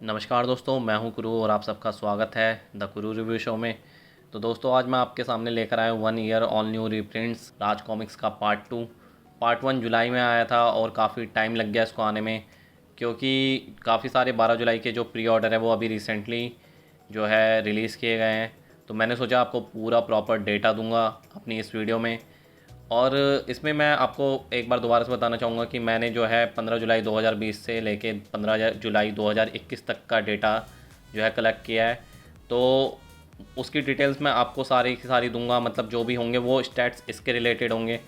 नमस्कार दोस्तों, मैं हूं कुरु और आप सबका स्वागत है द कुरु रिव्यू शो में। तो दोस्तों, आज मैं आपके सामने लेकर आया हूं 1 ईयर ऑल न्यू रीप्रिंट्स राज कॉमिक्स का पार्ट 2। पार्ट 1 जुलाई में आया था और काफ़ी टाइम लग गया इसको आने में, क्योंकि काफ़ी सारे 12 जुलाई के जो प्री ऑर्डर है वो अभी रिसेंटली जो है रिलीज़ किए गए हैं। तो मैंने सोचा आपको पूरा प्रॉपर डेटा दूंगा अपनी इस वीडियो में। और इसमें मैं आपको एक बार दोबारा से बताना चाहूँगा कि मैंने जो है 15 जुलाई 2020 से लेके 15 जुलाई 2021 तक का डेटा जो है कलेक्ट किया है। तो उसकी डिटेल्स मैं आपको सारी की सारी दूंगा, मतलब जो भी होंगे वो स्टैट्स इसके रिलेटेड होंगे।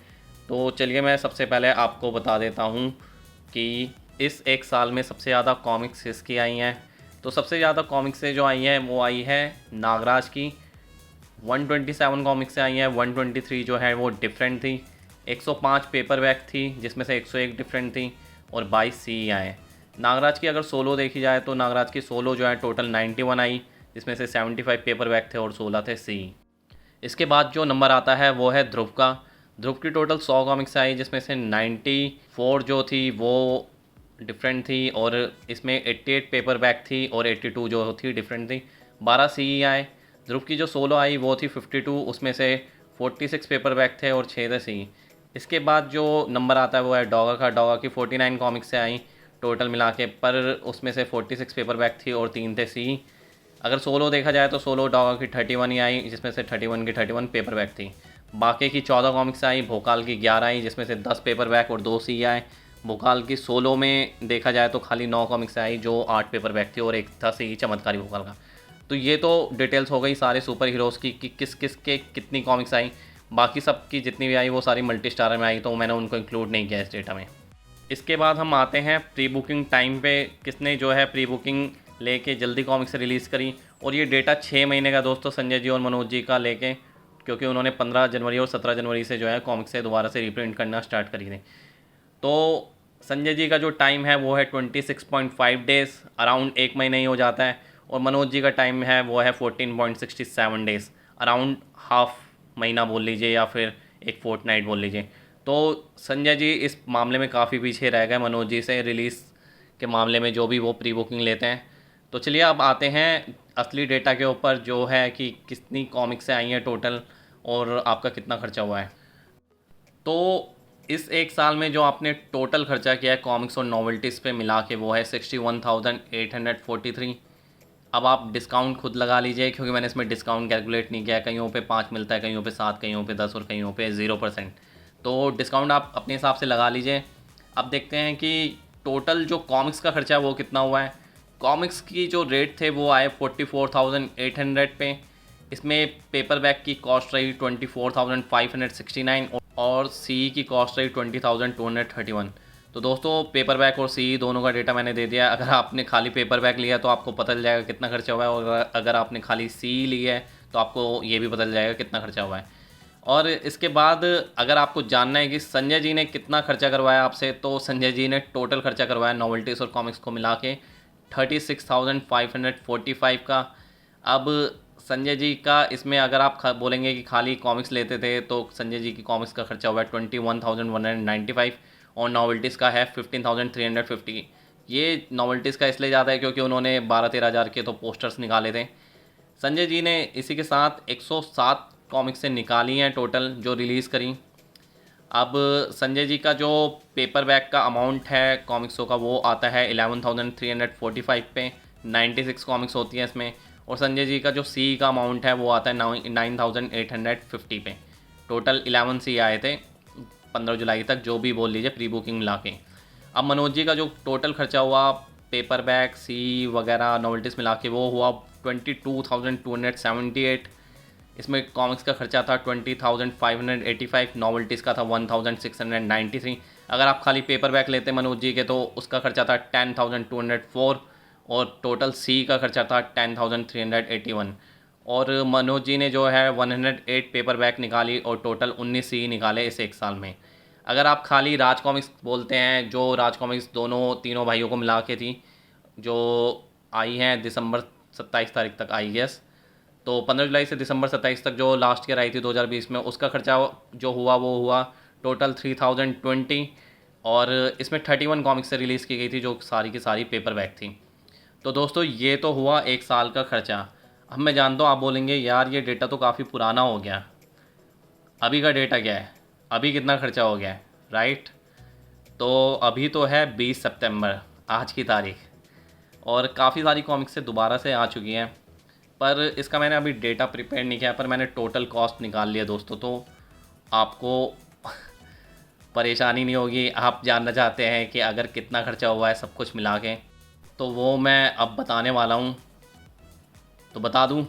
तो चलिए मैं सबसे पहले आपको बता देता हूँ कि इस एक साल में सबसे ज़्यादा कॉमिक्स किसकी आई हैं। तो सबसे ज़्यादा कॉमिक्स जो आई हैं वो आई है नागराज की। 127 कॉमिक्स से आई हैं। 123 जो है वो डिफरेंट थी। 105 पेपर बैक थी जिसमें से 101 डिफरेंट थी और 22 सी आए। नागराज की अगर सोलो देखी जाए तो नागराज की सोलो जो है टोटल 91 आई, जिसमें से 75 पेपर बैक थे और 16 थे सी। इसके बाद जो नंबर आता है वो है ध्रुव का। ध्रुव की टोटल 100 कॉमिक्स आई, जिसमें से 94 जो थी वो डिफरेंट थी और इसमें 88 पेपर बैक थी और 82 जो थी डिफरेंट थी। 12 सी आए। ध्रुव की जो सोलो आई वो थी 52, उसमें से 46 पेपर बैक थे और 6 थे सी। इसके बाद जो नंबर आता है वो है डॉगा का। डॉगा की 49 कॉमिक्स से आई टोटल मिला के, पर उसमें से 46 पेपर बैक थी और 3 थे सी। अगर सोलो देखा जाए तो सोलो डॉगा की 31 ही आई, जिसमें से 31 की 31 पेपर बैक थी। बाकी की 14 कॉमिक्स आई। भोकाल की 11 आई, जिसमें से 10 पेपर बैक और 2 सी आए। भोकाल की सोलो में देखा जाए तो खाली 9 कॉमिक्स आई, जो 8 पेपर बैक थी और एक था सी चमत्कारी भोकाल का। तो ये तो डिटेल्स हो गई सारे सुपर हीरोज़ की कि किस किस के कितनी कॉमिक्स आई। बाकी सब की जितनी भी आई वो सारी मल्टी स्टारर में आई, तो मैंने उनको इंक्लूड नहीं किया इस डेटा में। इसके बाद हम आते हैं प्री बुकिंग टाइम पे, किसने जो है प्री बुकिंग लेके जल्दी कॉमिक्स रिलीज़ करी। और ये डेटा 6 महीने का दोस्तों संजय जी और मनोज जी का लेके, क्योंकि उन्होंने 15 जनवरी और 17 जनवरी से जो है कॉमिक्स से दोबारा से रिप्रिंट करना स्टार्ट करी थी। तो संजय जी का जो टाइम है वो है 26.5 डेज़, अराउंड 1 महीना ही हो जाता है। और मनोज जी का टाइम है वो है 14.67 डेज़, अराउंड हाफ महीना बोल लीजिए या फिर एक फोर्टनाइट बोल लीजिए। तो संजय जी इस मामले में काफ़ी पीछे रह गए मनोज जी से, रिलीज़ के मामले में जो भी वो प्री बुकिंग लेते हैं। तो चलिए अब आते हैं असली डेटा के ऊपर, जो है कि कितनी कॉमिक्स आई हैं टोटल और आपका कितना खर्चा हुआ है। तो इस एक साल में जो आपने टोटल खर्चा किया है कॉमिक्स और नॉवेल्टीज़ पे मिला के वो है 61,843। अब आप डिस्काउंट खुद लगा लीजिए, क्योंकि मैंने इसमें डिस्काउंट कैलकुलेट नहीं किया। कईयों पे 5 मिलता है, कईयों पे 7, कईयों पे 10 और कईयों पे 0%। तो डिस्काउंट आप अपने हिसाब से लगा लीजिए। अब देखते हैं कि टोटल जो कॉमिक्स का खर्चा है वो कितना हुआ है। कॉमिक्स की जो रेट थे वो आए 44,800 पे। इसमें पेपर बैक की कॉस्ट रही 24,569 और सी की कॉस्ट रही 20,231। तो दोस्तों पेपर बैक और सी दोनों का डेटा मैंने दे दिया। अगर आपने खाली पेपर बैक लिया तो आपको पता चल जाएगा कितना खर्चा हुआ है, और अगर आपने खाली सी लिया है तो आपको ये भी पता चल जाएगा कितना खर्चा हुआ है। और इसके बाद अगर आपको जानना है कि संजय जी ने कितना खर्चा करवाया आपसे, तो संजय जी ने टोटल खर्चा करवाया नॉवेल्टीज़ और कॉमिक्स को मिला के 36,545 का। अब संजय जी का इसमें अगर आप बोलेंगे कि खाली कॉमिक्स लेते थे तो संजय जी की कॉमिक्स का खर्चा हुआ है 21,195 और नॉवेल्टीज़ का है 15,350। ये नॉवेल्टीज़ का इसलिए ज़्यादा है क्योंकि उन्होंने 12-13 हज़ार के तो पोस्टर्स निकाले थे। संजय जी ने इसी के साथ 107 कॉमिक्स से निकाली हैं टोटल जो रिलीज़ करी। अब संजय जी का जो पेपर बैक का अमाउंट है कॉमिक्सों का वो आता है 11,345 पे। 96 कॉमिक्स होती हैं इसमें। और संजय जी का जो सी का अमाउंट है वो आता है 9,850 पे। टोटल 11 सी आए थे 15 जुलाई तक, जो भी बोल लीजिए प्री बुकिंग मिला के। अब मनोज जी का जो टोटल खर्चा हुआ पेपर बैक सी वगैरह नॉवेल्टीज़ मिला के वो हुआ 22,278। इसमें कॉमिक्स का खर्चा था 20,585, नॉवेल्टीज़ का था 1,693। अगर आप खाली पेपर बैक लेते मनोज जी के तो उसका खर्चा था 10,204 और टोटल सी का खर्चा था 10,381। और मनोज जी ने जो है 108 पेपर बैक निकाली और टोटल 19 सी निकाले इस एक साल में। अगर आप खाली राज कॉमिक्स बोलते हैं, जो राज कॉमिक्स दोनों तीनों भाइयों को मिला के थी, जो आई हैं दिसंबर 27 तारीख तक आई गेस, तो 15 जुलाई से दिसंबर 27 तक जो लास्ट ईयर आई थी 2020 में, उसका खर्चा जो हुआ वो हुआ टोटल 3,020। और इसमें 31 कॉमिक्स से रिलीज़ की गई थी जो सारी की सारी पेपर बैक थी। तो दोस्तों ये तो हुआ 1 साल का खर्चा। अब मैं जानता हूँ आप बोलेंगे यार ये डेटा तो काफ़ी पुराना हो गया, अभी का डेटा क्या है, अभी कितना खर्चा हो गया है, राइट। तो अभी तो है 20 सितंबर आज की तारीख, और काफ़ी सारी कॉमिक्स से दोबारा से आ चुकी हैं। पर इसका मैंने अभी डेटा प्रिपेयर नहीं किया, पर मैंने टोटल कॉस्ट निकाल लिया दोस्तों, तो आपको परेशानी नहीं होगी। आप जानना चाहते हैं कि अगर कितना खर्चा हुआ है सब कुछ मिला के, तो वो मैं अब बताने वाला हूँ। तो बता दूँ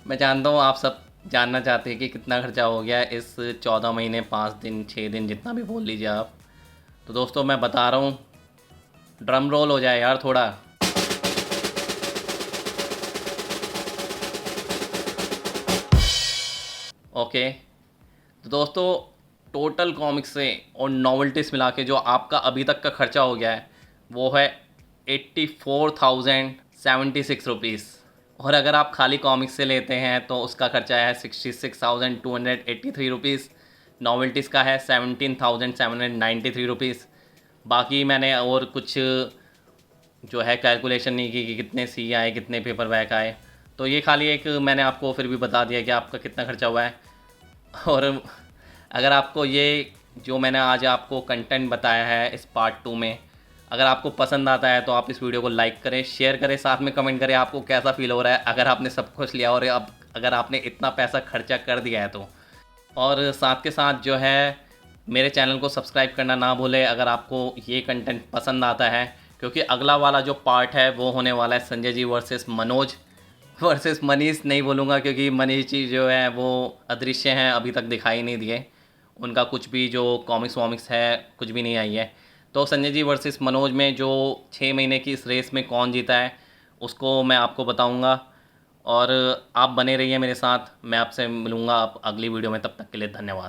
मैं जानता हूँ आप सब जानना चाहते हैं कि कितना खर्चा हो गया इस 14 महीने 5 दिन 6 दिन जितना भी बोल लीजिए आप। तो दोस्तों मैं बता रहा हूँ, ड्रम रोल हो जाए यार थोड़ा। ओके, तो दोस्तों टोटल कॉमिक्स से और नॉवेल्टीज़ मिला के जो आपका अभी तक का खर्चा हो गया है वो है 84,076 रुपीज़। और अगर आप खाली कॉमिक्स से लेते हैं तो उसका खर्चा है 66,283 रुपीज़। नॉवेल्टीज़ का है 17,793 रुपीज़। बाकी मैंने और कुछ जो है कैलकुलेशन नहीं की कि कितने सी आए कितने पेपर बैक आए, तो ये खाली एक मैंने आपको फिर भी बता दिया कि आपका कितना खर्चा हुआ है। और अगर आपको ये जो मैंने आज आपको कंटेंट बताया है इस पार्ट 2 में अगर आपको पसंद आता है तो आप इस वीडियो को लाइक करें, शेयर करें, साथ में कमेंट करें आपको कैसा फील हो रहा है अगर आपने सब कुछ लिया और अब अगर आपने इतना पैसा खर्चा कर दिया है तो। और साथ के साथ जो है मेरे चैनल को सब्सक्राइब करना ना भूलें अगर आपको ये कंटेंट पसंद आता है, क्योंकि अगला वाला जो पार्ट है वो होने वाला है संजय जी वर्सेस मनोज वर्सेस मनीष नहीं बोलूँगा, क्योंकि मनीष जी जो है वो अदृश्य हैं, अभी तक दिखाई नहीं दिए, उनका कुछ भी जो कॉमिक्स वॉमिक्स है कुछ भी नहीं आई है। तो संजय जी वर्सेस मनोज में जो 6 महीने की इस रेस में कौन जीता है उसको मैं आपको बताऊंगा। और आप बने रहिए मेरे साथ, मैं आपसे मिलूँगा आप अगली वीडियो में, तब तक के लिए धन्यवाद।